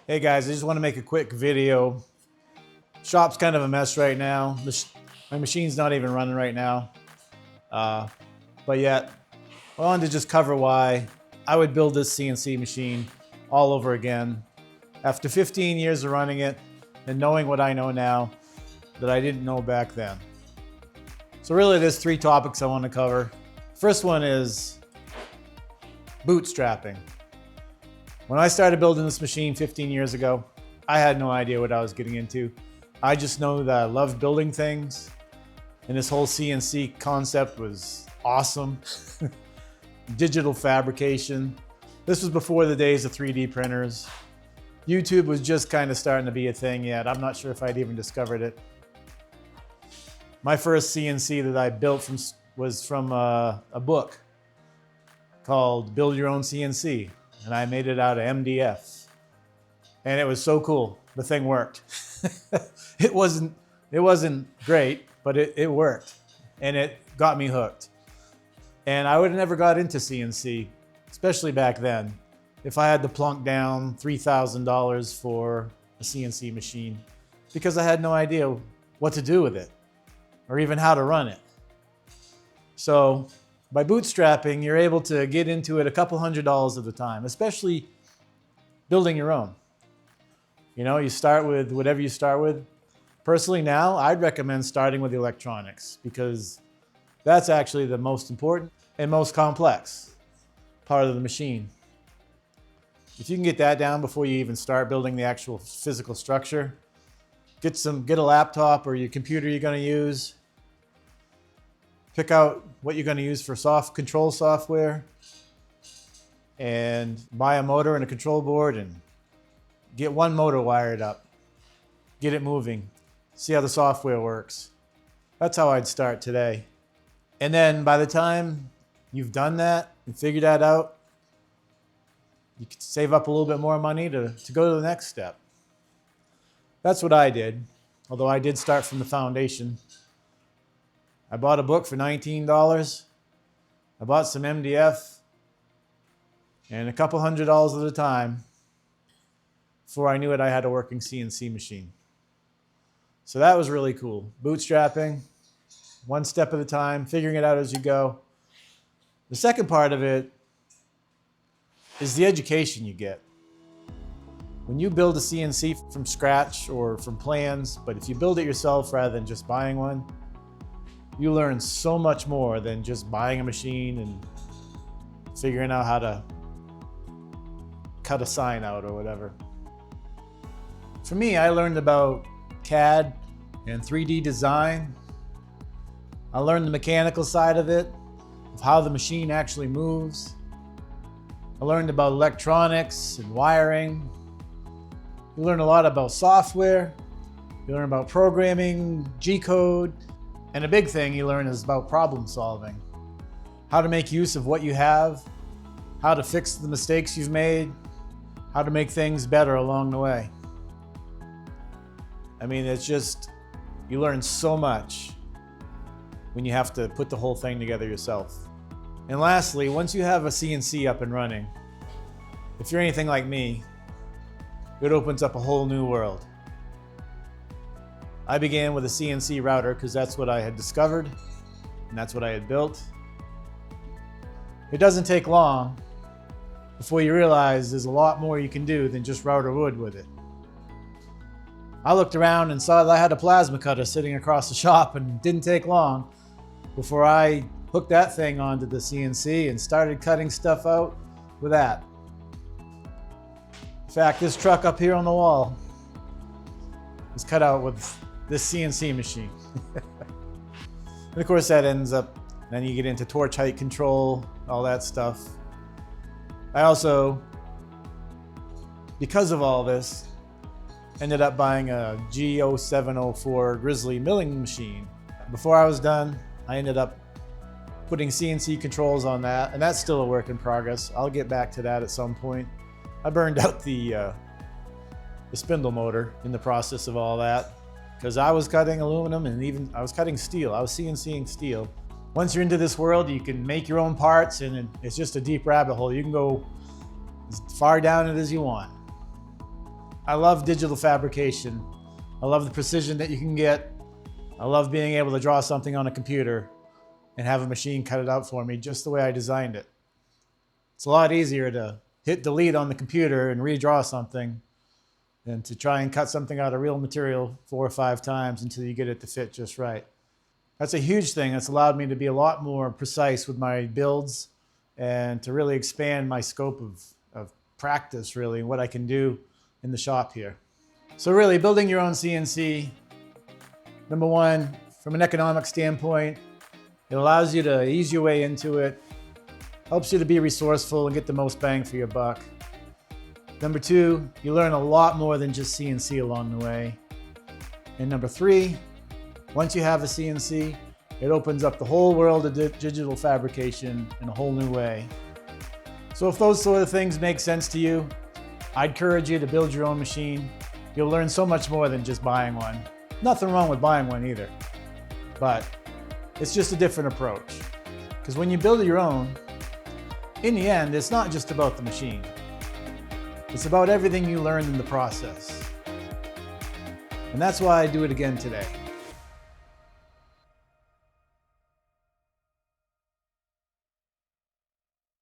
Hey guys, I just want to make a quick video. Shop's kind of a mess right now. My machine's not even running right now. But yet, I wanted to just cover why I would build this CNC machine all over again. After 15 years of running it and knowing what I know now that I didn't know back then. So really there's three topics I want to cover. First one is bootstrapping. When I started building this machine 15 years ago, I had no idea what I was getting into. I just know that I loved building things, and this whole CNC concept was awesome. Digital fabrication. This was before the days of 3D printers. YouTube was just kind of starting to be a thing yet. I'm not sure if I'd even discovered it. My first CNC that I built was from a book called Build Your Own CNC. And I made it out of MDF. And it was so cool. The thing worked. It wasn't great, but it worked. And it got me hooked. And I would have never got into CNC, especially back then, if I had to plunk down $3,000 for a CNC machine, because I had no idea what to do with it or even how to run it. So by bootstrapping, you're able to get into it a couple $100s at a time, especially building your own. You know, you start with whatever you start with. Personally now, I'd recommend starting with electronics because that's actually the most important and most complex part of the machine. If you can get that down before you even start building the actual physical structure, get a laptop or your computer you're going to use. Pick out what you're going to use for control software and buy a motor and a control board and get one motor wired up. Get it moving. See how the software works. That's how I'd start today. And then by the time you've done that and figured that out, you can save up a little bit more money to go to the next step. That's what I did, although I did start from the foundation. I bought a book for $19. I bought some MDF and a couple $100s at a time before I knew it, I had a working CNC machine. So that was really cool. Bootstrapping, one step at a time, figuring it out as you go. The second part of it is the education you get. When you build a CNC from scratch or from plans, but if you build it yourself rather than just buying one, you learn so much more than just buying a machine and figuring out how to cut a sign out or whatever. For me, I learned about CAD and 3D design. I learned the mechanical side of it, of how the machine actually moves. I learned about electronics and wiring. You learn a lot about software. You learn about programming, G-code. And a big thing you learn is about problem solving. How to make use of what you have, how to fix the mistakes you've made, how to make things better along the way. I mean, it's just, you learn so much when you have to put the whole thing together yourself. And lastly, once you have a CNC up and running, if you're anything like me, it opens up a whole new world. I began with a CNC router because that's what I had discovered and that's what I had built. It doesn't take long before you realize there's a lot more you can do than just router wood with it. I looked around and saw that I had a plasma cutter sitting across the shop, and it didn't take long before I hooked that thing onto the CNC and started cutting stuff out with that. In fact, this truck up here on the wall is cut out with this CNC machine. And of course that ends up, then you get into torch height control, all that stuff. I also, because of all this, ended up buying a G0704 Grizzly milling machine. Before I was done, I ended up putting CNC controls on that, and that's still a work in progress. I'll get back to that at some point. I burned out the spindle motor in the process of all that because I was cutting aluminum and even I was cutting steel. I was CNCing steel. Once you're into this world, you can make your own parts, and it's just a deep rabbit hole. You can go as far down it as you want. I love digital fabrication. I love the precision that you can get. I love being able to draw something on a computer and have a machine cut it out for me just the way I designed it. It's a lot easier to hit delete on the computer and redraw something than to try and cut something out of real material 4 or 5 times until you get it to fit just right. That's a huge thing. That's allowed me to be a lot more precise with my builds and to really expand my scope of practice, really, what I can do in the shop here. So really, building your own CNC, number one, from an economic standpoint, it allows you to ease your way into it, helps you to be resourceful and get the most bang for your buck. Number two, you learn a lot more than just CNC along the way. And number three, once you have a CNC, it opens up the whole world of digital fabrication in a whole new way. So if those sort of things make sense to you, I'd encourage you to build your own machine. You'll learn so much more than just buying one. Nothing wrong with buying one either, but it's just a different approach. Because when you build your own, in the end, it's not just about the machine. It's about everything you learned in the process. And that's why I do it again today.